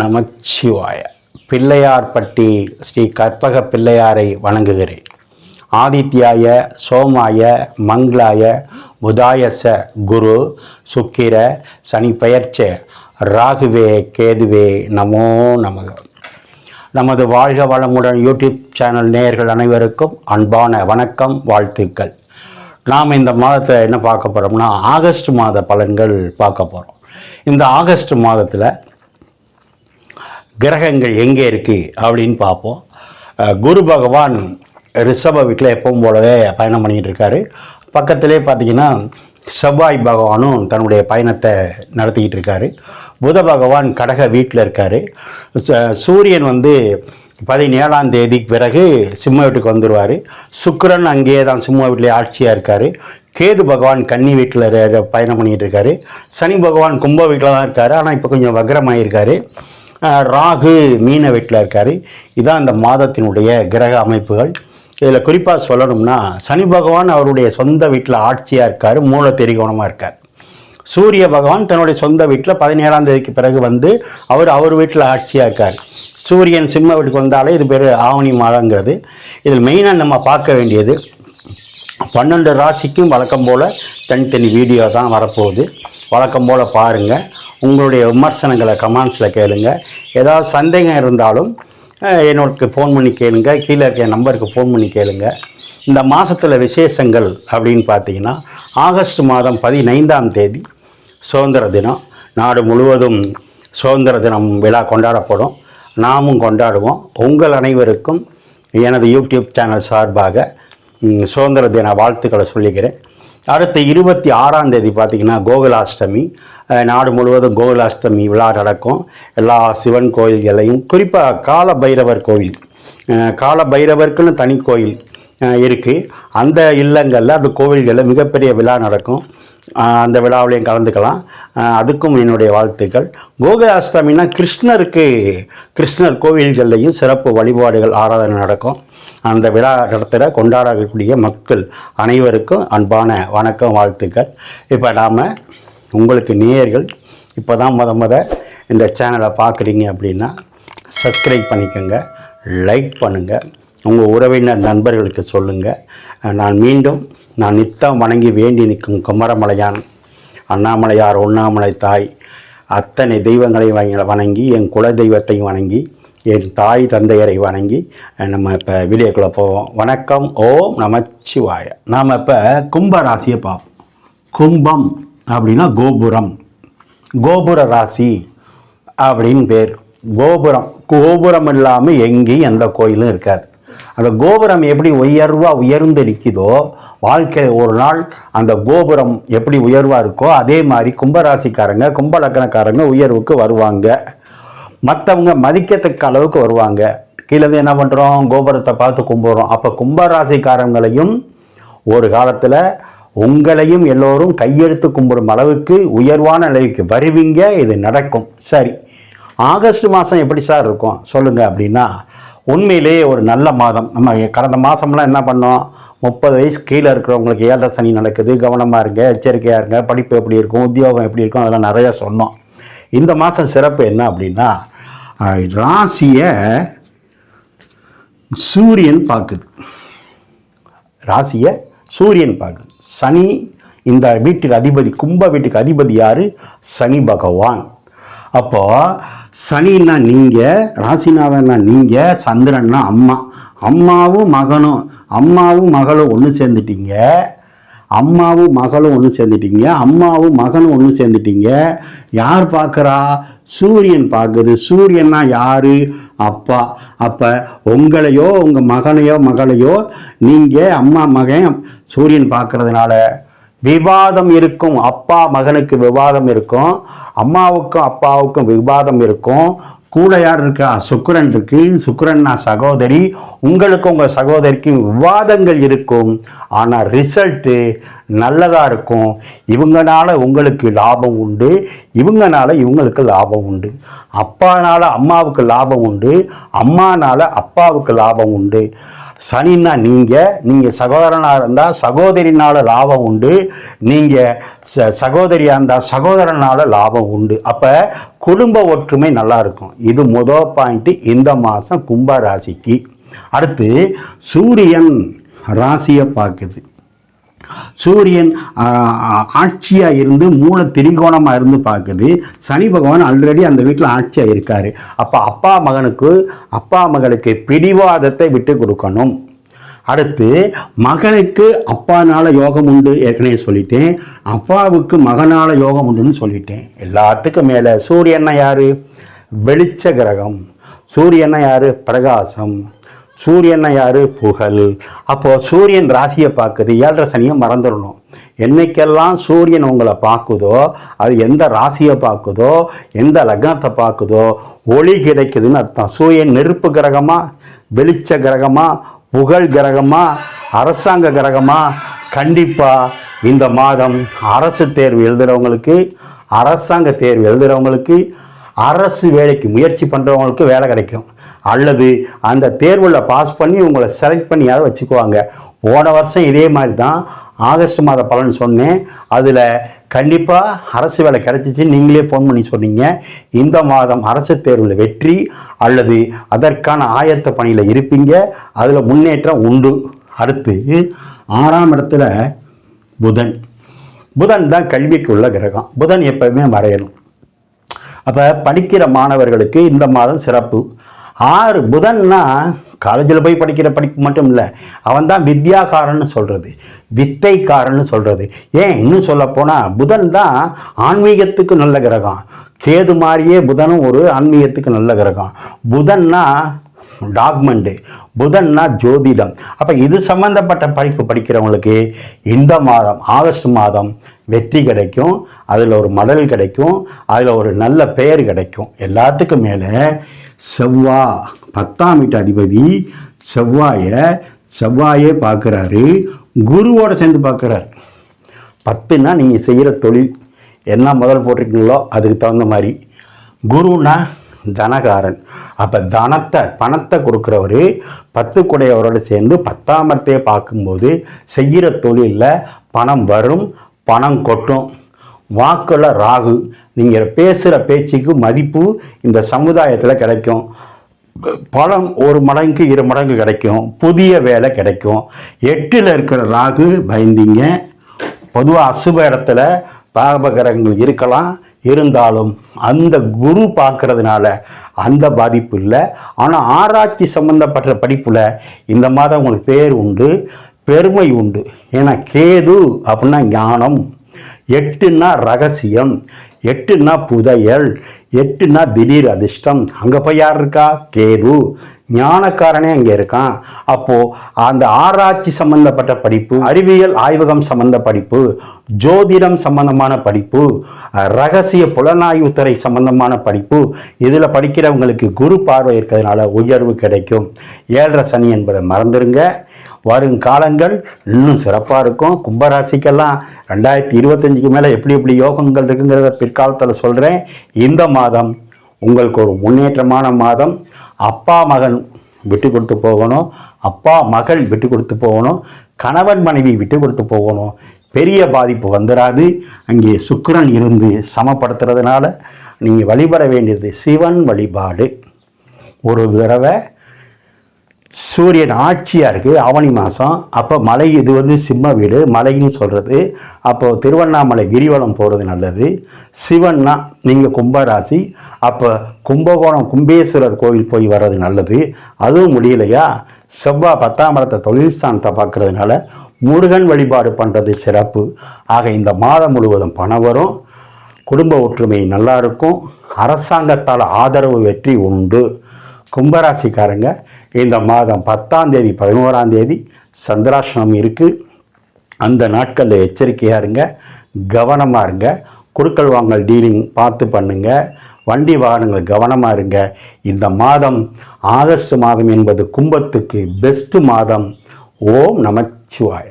நமச்சிவாய. பிள்ளையார்பட்டி ஸ்ரீ கற்பக பிள்ளையாரை வணங்குகிறேன். ஆதித்யாய சோமாய மங்களாய புதாயச குரு சுக்கிர சனி பெயர்ச்ச ராகுவே கேதுவே நமோ நமக. நமது வாழ்க வளமுடன் யூடியூப் சேனல் நேயர்கள் அனைவருக்கும் அன்பான வணக்கம், வாழ்த்துக்கள். நாம் இந்த மாதத்தில் என்ன பார்க்க போகிறோம்னா, ஆகஸ்ட் மாத பலன்கள் பார்க்க போகிறோம். இந்த ஆகஸ்ட் மாதத்தில் கிரகங்கள் எங்கே இருக்குது அப்படின்னு பார்ப்போம். குரு பகவான் ரிஷப வீட்டில் எப்பவும் போலவே பயணம் பண்ணிகிட்டு இருக்காரு. பக்கத்திலே பார்த்திங்கன்னா செவ்வாய் பகவானும் தன்னுடைய பயணத்தை நடத்திக்கிட்டு இருக்காரு. புத பகவான் கடக வீட்டில் இருக்கார். சூரியன் 17ஆம் தேதிக்கு பிறகு சிம்ம வீட்டுக்கு வந்துடுவார். சுக்கிரன் அங்கேயே தான் சிம்ம வீட்டிலே ஆட்சியாக இருக்கார். கேது பகவான் கன்னி வீட்டில் பயணம் பண்ணிகிட்டு இருக்காரு. சனி பகவான் கும்ப வீட்டில் தான் இருக்கார், ஆனால் இப்போ கொஞ்சம் வக்ரமாகிருக்காரு. ராகு மீன வீட்டில் இருக்கார். இதுதான் இந்த மாதத்தினுடைய கிரக அமைப்புகள். இதில் குறிப்பாக சொல்லணும்னா, சனி பகவான் அவருடைய சொந்த வீட்டில் ஆட்சியாக இருக்கார், மூல திரிகோணமாக இருக்கார். சூரிய பகவான் தன்னுடைய சொந்த வீட்டில் 17ஆம் தேதிக்கு பிறகு அவர் வீட்டில் ஆட்சியாக இருக்கார். சூரியன் சிம்ம வீட்டுக்கு வந்தாலே இது பேர் ஆவணி மாதங்கிறது. இதில் மெயினாக நம்ம பார்க்க வேண்டியது 12 ராசிக்கும் வழக்கம் போல் தனித்தனி வீடியோ தான் வரப்போகுது. வழக்கம் போல் பாருங்கள். உங்களுடைய விமர்சனங்களை கமெண்ட்ஸில் கேளுங்க. ஏதாவது சந்தேகம் இருந்தாலும் என்னோடக்கு ஃபோன் பண்ணி கேளுங்க. கீழே இருக்க நம்பருக்கு ஃபோன் பண்ணி கேளுங்க. இந்த மாதத்தில் விசேஷங்கள் அப்படின்னு பார்த்தீங்கன்னா, ஆகஸ்ட் மாதம் 15ஆம் தேதி சுதந்திர தினம். நாடு முழுவதும் சுதந்திர தினம் விழா கொண்டாடப்படும். நாமும் கொண்டாடுவோம். உங்கள் அனைவருக்கும் எனது யூடியூப் சேனல் சார்பாக சுதந்திர தின வாழ்த்துக்களை சொல்லிக்கிறேன். அடுத்து 26ஆம் தேதி பார்த்திங்கன்னா கோகுலாஷ்டமி. நாடு முழுவதும் கோகுலாஷ்டமி விழா நடக்கும். எல்லா சிவன் கோயில்களையும், குறிப்பாக கால பைரவர் கோயில், கால பைரவருக்குன்னு தனி கோயில் இருக்குது. அந்த இல்லங்களில், அந்த கோவில்களில் மிகப்பெரிய விழா நடக்கும். அந்த விழாவிலையும் கலந்துக்கலாம். அதுக்கும் என்னுடைய வாழ்த்துக்கள். கோகுலாஷ்டமின்னா கிருஷ்ணர் கோவில்கள்லையும் சிறப்பு வழிபாடுகள், ஆராதனை நடக்கும். அந்த விழா நடத்துகிற கொண்டாடக்கூடிய மக்கள் அனைவருக்கும் அன்பான வணக்கம், வாழ்த்துக்கள். இப்போ நாம் உங்களுக்கு நேயர்கள் இப்போ தான் இந்த சேனலை பார்க்குறீங்க அப்படின்னா சப்ஸ்கிரைப் பண்ணிக்கோங்க, லைக் பண்ணுங்கள், உங்கள் உறவினர் நண்பர்களுக்கு சொல்லுங்கள். நான் நித்தம் வணங்கி வேண்டி நிற்கும் குமரமலையான் அண்ணாமலையார், உண்ணாமலை தாய், அத்தனை தெய்வங்களை வணங்கி, என் குல தெய்வத்தையும் வணங்கி, என் தாய் தந்தையரை வணங்கி நம்ம இப்போ வீடியோக்குள்ளே போவோம். வணக்கம், ஓம் நமச்சிவாய. நாம் இப்போ கும்ப ராசியை பார்ப்போம். கும்பம் அப்படின்னா கோபுர ராசி அப்படின்னு பேர். கோபுரம் இல்லாமல் எங்கேயும் எந்த கோயிலும் இருக்காது. அந்த கோபுரம் எப்படி உயர்ந்து நிற்கிதோ, வாழ்க்கையில் ஒரு நாள் அந்த கோபுரம் எப்படி உயர்வாக இருக்கோ, அதே மாதிரி கும்பராசிக்காரங்க, கும்ப லக்னக்காரங்க உயர்வுக்கு வருவாங்க. மற்றவங்க மதிக்கத்தக்க அளவுக்கு வருவாங்க. கீழே என்ன பண்ணுறோம், கோபுரத்தை பார்த்து கும்பிட்றோம். அப்போ கும்பராசிக்காரங்களையும் ஒரு காலத்தில் உங்களையும் எல்லோரும் கையெடுத்து கும்பிடும் அளவுக்கு உயர்வான நிலைக்கு வருவீங்க. இது நடக்கும். சரி, ஆகஸ்ட் மாதம் எப்படி சார் இருக்கும் சொல்லுங்கள் அப்படின்னா, உண்மையிலேயே ஒரு நல்ல மாதம். நம்ம கடந்த மாதம்லாம் என்ன பண்ணோம், 30 வயசு கீழே இருக்கிறவங்களுக்கு 7 சனி நடக்குது, கவனமாக இருங்க, எச்சரிக்கையாக இருங்க, படிப்பு எப்படி இருக்கும், உத்தியோகம் எப்படி இருக்கும், அதெல்லாம் நிறையா சொன்னோம். இந்த மாதம் சிறப்பு என்ன அப்படின்னா, ராசியை சூரியன் பார்க்குது. சனி இந்த வீட்டுக்கு அதிபதி, கும்ப வீட்டுக்கு அதிபதி யார்? சனி பகவான். அப்போது சனின்னா நீங்கள், ராசிநாதன்னா நீங்கள், சந்திரன்னா அம்மா. அம்மாவும் மகளும் ஒன்று சேர்ந்துட்டீங்க. அம்மாவும் மகனும் ஒன்று சேர்ந்துட்டீங்க. யார் பார்க்குறா? சூரியன் பார்க்குது. சூரியன்னா யார்? அப்பா. அப்போ உங்களையோ உங்கள் மகளையோ நீங்கள் அம்மா மகன் சூரியன் பார்க்கறதுனால விவாதம் இருக்கும். அப்பா மகனுக்கு விவாதம் இருக்கும், அம்மாவுக்கும் அப்பாவுக்கும் விவாதம் இருக்கும். கூட யார் இருக்கா? சுக்கிரன் இருக்கு. சுக்கிரன்னா சகோதரி. உங்களுக்கு உங்கள் சகோதரிக்கு விவாதங்கள் இருக்கும். ஆனால் ரிசல்ட்டு நல்லதாக இருக்கும். இவங்கனால உங்களுக்கு லாபம் உண்டு, இவங்கனால இவங்களுக்கு லாபம் உண்டு. அப்பானால அம்மாவுக்கு லாபம் உண்டு, அம்மானால அப்பாவுக்கு லாபம் உண்டு. சனின்னா நீங்கள் சகோதரனாக இருந்தால் சகோதரினால் லாபம் உண்டு, நீங்கள் சகோதரியாக இருந்தால் சகோதரனால் லாபம் உண்டு. அப்போ குடும்ப ஒற்றுமை நல்லா இருக்கும். இது முதல் பாயிண்ட்டு இந்த மாதம் கும்ப ராசிக்கு. அடுத்து சூரியன் ராசியை பார்க்குது. சூரியன் ஆட்சியாக இருந்து மூல திரிகோணமாக இருந்து பார்க்குது. சனி பகவான் ஆல்ரெடி அந்த வீட்டில் ஆட்சியாக இருக்கார். அப்போ அப்பா மகளுக்கு பிடிவாதத்தை விட்டு கொடுக்கணும். அடுத்து மகனுக்கு அப்பானால யோகம் உண்டு, ஏற்கனவே சொல்லிட்டேன். அப்பாவுக்கு மகனால யோகம் உண்டுன்னு சொல்லிட்டேன். எல்லாத்துக்கும் மேலே சூரியன்னா யார்? வெளிச்ச கிரகம். சூரியன்னா யார்? பிரகாசம். சூரியனை யார்? புகழ். அப்போது சூரியன் ராசியை பார்க்குது. 7.5 சனியை மறந்துடணும். என்னைக்கெல்லாம் சூரியன் உங்களை பார்க்குதோ, அது எந்த ராசியை பார்க்குதோ, எந்த லக்னத்தை பார்க்குதோ, ஒளி கிடைக்குதுன்னு அர்த்தம். சூரியன் நெருப்பு கிரகமா, வெளிச்ச கிரகமா, புகழ் கிரகமா, அரசாங்க கிரகமா? கண்டிப்பாக இந்த மாதம் அரசு தேர்வு எழுதுகிறவங்களுக்கு, அரசாங்க தேர்வு எழுதுகிறவங்களுக்கு, அரசு வேலைக்கு முயற்சி பண்ணுறவங்களுக்கு வேலை கிடைக்கும். அல்லது அந்த தேர்வில் பாஸ் பண்ணி உங்களை செலக்ட் பண்ணியாவது வச்சுக்குவாங்க. போன வருஷம் இதே மாதிரி தான் ஆகஸ்ட் மாத பலன் சொன்னேன். அதில் கண்டிப்பாக அரசு வேலை கிடைச்சிச்சு, நீங்களே ஃபோன் பண்ணி சொன்னீங்க. இந்த மாதம் அரசு தேர்வில் வெற்றி அல்லது அதற்கான ஆயத்த பணியில் இருப்பீங்க. அதில் முன்னேற்றம் உண்டு. அடுத்து 6ஆம் இடத்துல புதன் தான் கல்விக்கு உள்ள கிரகம். புதன் எப்பவுமே மறையணும். அப்போ படிக்கிற மாணவர்களுக்கு இந்த மாதம் சிறப்பு. புதன்னா காலேஜில் போய் படிக்கிற படிப்பு மட்டும் இல்லை, அவன் தான் வித்யாக்காரன்னு சொல்கிறது, வித்தைக்காரன்னு சொல்கிறது. ஏன் இன்னும் சொல்ல போனால் புதன் தான் ஆன்மீகத்துக்கு நல்ல கிரகம். கேது மாதிரியே புதனும் ஒரு ஆன்மீகத்துக்கு நல்ல கிரகம். புதன்னா டாக்மெண்ட்டு, புதன்னா ஜோதிடம். அப்போ இது சம்மந்தப்பட்ட படிப்பு படிக்கிறவங்களுக்கு இந்த மாதம் ஆகஸ்ட் மாதம் வெற்றி கிடைக்கும். அதில் ஒரு மெடல் கிடைக்கும், அதில் ஒரு நல்ல பெயர் கிடைக்கும். எல்லாத்துக்கும் மேலே செவ்வாய் 10ஆம் வீட்டு அதிபதி செவ்வாயே பார்க்குறாரு, குருவோட சேர்ந்து பார்க்குறாரு. 10ன்னா நீங்கள் செய்கிற தொழில் என்ன முதல் போட்டிருக்கீங்களோ அதுக்கு தகுந்த மாதிரி. குருனா தனகாரன். அப்போ பணத்தை கொடுக்குறவர் 10 குடையவரோடு சேர்ந்து 10ஆம் இடத்தையே பார்க்கும்போது செய்கிற தொழிலில் பணம் வரும், பணம் கொட்டும். வாக்கில் ராகு. நீங்கள் பேசுகிற பேச்சுக்கு மதிப்பு இந்த சமுதாயத்தில் கிடைக்கும். பணம் 1 மடங்கு 2 மடங்கு கிடைக்கும். புதிய வேலை கிடைக்கும். 8ல் இருக்கிற ராகு பயந்தீங்க. பொதுவாக அசுப இடத்துல பாபகிரகங்கள் இருக்கலாம், இருந்தாலும் அந்த குரு பார்க்கறதுனால அந்த பாதிப்பு இல்லை. ஆனால் ஆராய்ச்சி சம்பந்தப்பட்ட படிப்பில் இந்த மாதம் உங்களுக்கு பேர் உண்டு, பெருமை உண்டு. ஏன்னா கேது அப்படின்னா ஞானம், 8ன்னா ரகசியம், 8ன்னா புதையல், 8ன்னா திடீர் அதிர்ஷ்டம். அங்கே போய் யார் இருக்கா? கேது. ஞானக்காரனே அங்கே இருக்கான். அப்போது அந்த ஆராய்ச்சி சம்பந்தப்பட்ட படிப்பு, அறிவியல் ஆய்வகம் சம்பந்த படிப்பு, ஜோதிடம் சம்பந்தமான படிப்பு, ரகசிய புலனாய்வுத்துறை சம்பந்தமான படிப்பு, இதில் படிக்கிறவங்களுக்கு குரு பார்வை இருக்கிறதுனால உயர்வு கிடைக்கும். 7.5 சனி என்பதை மறந்துடுங்க. வருங்காலங்கள் இன்னும் சிறப்பாக இருக்கும். கும்பராசிக்கெல்லாம் 2025க்கு மேலே எப்படி யோகங்கள் இருக்குங்கிறத பிற்காலத்தில் சொல்கிறேன். இந்த மாதம் உங்களுக்கு ஒரு முன்னேற்றமான மாதம். அப்பா மகன் விட்டு கொடுத்து போகணும், அப்பா மகள் விட்டு கொடுத்து போகணும், கணவன் மனைவி விட்டு கொடுத்து போகணும். பெரிய பாதிப்பு வந்துடாது. அங்கே சுக்கிரன் இருந்து சமப்படுத்துறதுனால நீங்கள் வழிபட வேண்டியது சிவன் வழிபாடு. ஒரு தடவை சூரியன் ஆட்சியாக இருக்குது ஆவணி மாதம். அப்போ மலை, இது சிம்ம வீடு, மலைன்னு சொல்கிறது. அப்போது திருவண்ணாமலை கிரிவலம் போகிறது நல்லது. சிவன்னா நீங்கள் கும்பராசி, அப்போ கும்பகோணம் கும்பேஸ்வரர் கோவில் போய் வர்றது நல்லது. அதுவும் முடியலையா, செவ்வாய் 10ஆம் இடத்தை தொழில் ஸ்தானத்தை பார்க்கறதுனால முருகன் வழிபாடு பண்ணுறது சிறப்பு. ஆக இந்த மாதம் முழுவதும் பணம் வரும், குடும்ப ஒற்றுமை நல்லா இருக்கும், அரசாங்கத்தால் ஆதரவு வெற்றி உண்டு. கும்பராசிக்காரங்க இந்த மாதம் 10ஆம் தேதி 11ஆம் தேதி சந்திராஷ்டமம் இருக்குது. அந்த நாட்களில் எச்சரிக்கையாக இருங்க, கவனமாக இருங்க. கொடுக்கல் வாங்கல் டீலிங் பார்த்து பண்ணுங்க. வண்டி வாகனங்கள் கவனமாக இருங்க. இந்த மாதம் ஆகஸ்ட் மாதம் என்பது கும்பத்துக்கு பெஸ்ட் மாதம். ஓம் நமச்சிவாய.